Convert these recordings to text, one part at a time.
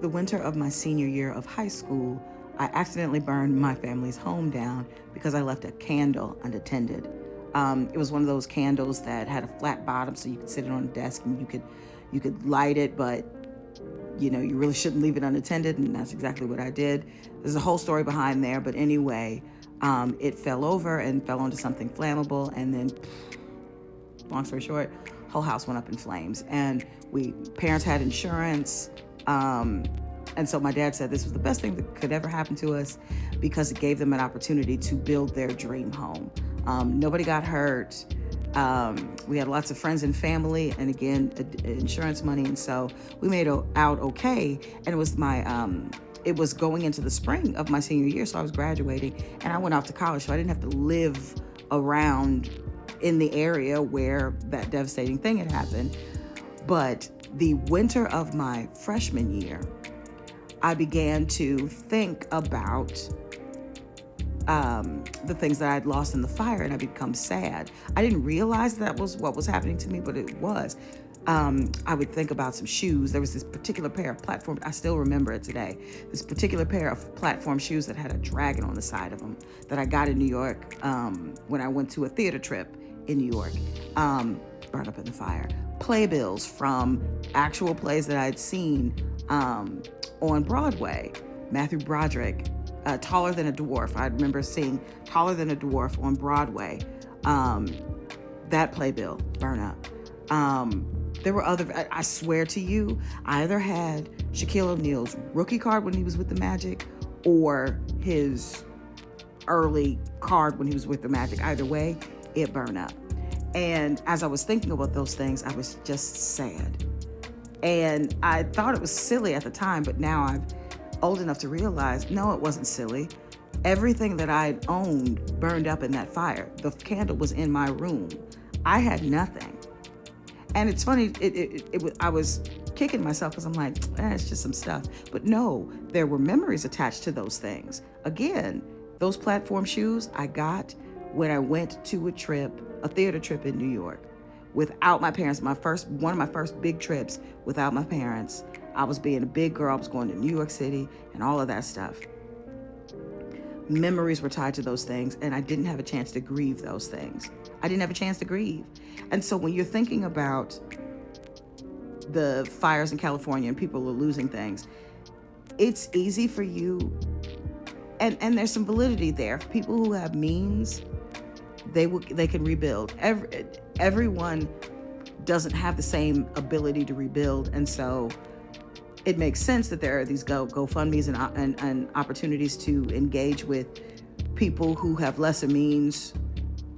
The winter of my senior year of high school, I accidentally burned my family's home down because I left a candle unattended. It was one of those candles that had a flat bottom, so you could sit it on a desk and you could light it, but you really shouldn't leave it unattended, and that's exactly what I did. There's a whole story behind there, but anyway, it fell over and fell onto something flammable, and then, long story short, whole house went up in flames. And parents had insurance, and so my dad said this was the best thing that could ever happen to us because it gave them an opportunity to build their dream home. Nobody got hurt. We had lots of friends and family, and again, insurance money, and so we made out okay. And it was it was going into the spring of my senior year, so I was graduating, and I went off to college, so I didn't have to live around in the area where that devastating thing had happened. But the winter of my freshman year, I began to think about the things that I'd lost in the fire, and I become sad. I didn't realize that was what was happening to me, but it was. I would think about some shoes. There was this particular pair of platform, I still remember it today, this particular pair of platform shoes that had a dragon on the side of them that I got in New York when I went to a theater trip in New York, burned up in the fire. Playbills from actual plays that I'd seen on Broadway. Matthew Broderick, Taller Than a Dwarf. I remember seeing Taller Than a Dwarf on Broadway. That playbill burned up. There were other, I swear to you, I either had Shaquille O'Neal's rookie card when he was with the Magic or his early card when he was with the Magic. Either way, it burned up. And as I was thinking about those things, I was just sad. And I thought it was silly at the time, but now I'm old enough to realize, no, it wasn't silly. Everything that I'd owned burned up in that fire. The candle was in my room. I had nothing. And it's funny, I was kicking myself because I'm like, it's just some stuff. But no, there were memories attached to those things. Again, those platform shoes I got when I went to a theater trip in New York without my parents. One of my first big trips without my parents. I was being a big girl. I was going to New York City and all of that stuff. Memories were tied to those things, and I didn't have a chance to grieve those things. I didn't have a chance to grieve. And so when you're thinking about the fires in California and people are losing things, it's easy for you, and there's some validity there. For people who have means, they can rebuild. Everyone doesn't have the same ability to rebuild, and so it makes sense that there are these GoFundMes and opportunities to engage with people who have lesser means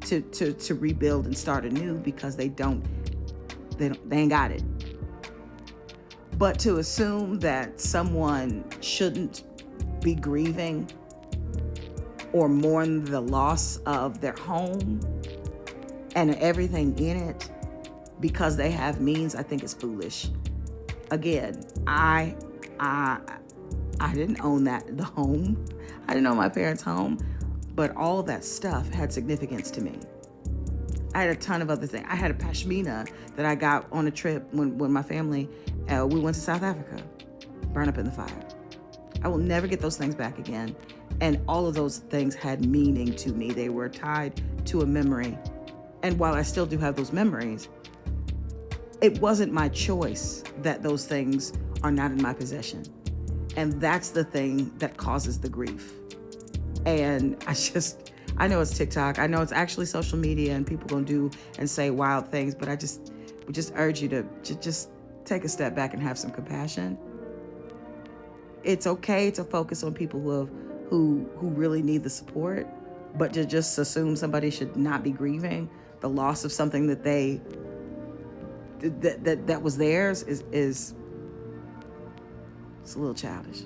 to rebuild and start anew because they ain't got it. But to assume that someone shouldn't be grieving or mourn the loss of their home and everything in it because they have means, I think is foolish. Again, I didn't own the home. I didn't own my parents' home, but all of that stuff had significance to me. I had a ton of other things. I had a pashmina that I got on a trip when my family, we went to South Africa, burned up in the fire. I will never get those things back again. And all of those things had meaning to me. They were tied to a memory. And while I still do have those memories, it wasn't my choice that those things are not in my possession. And that's the thing that causes the grief. And I know it's TikTok. I know it's actually social media and people gonna do and say wild things, but we just urge you to just take a step back and have some compassion. It's okay to focus on people who really need the support, but to just assume somebody should not be grieving the loss of something that that was theirs is it's a little childish.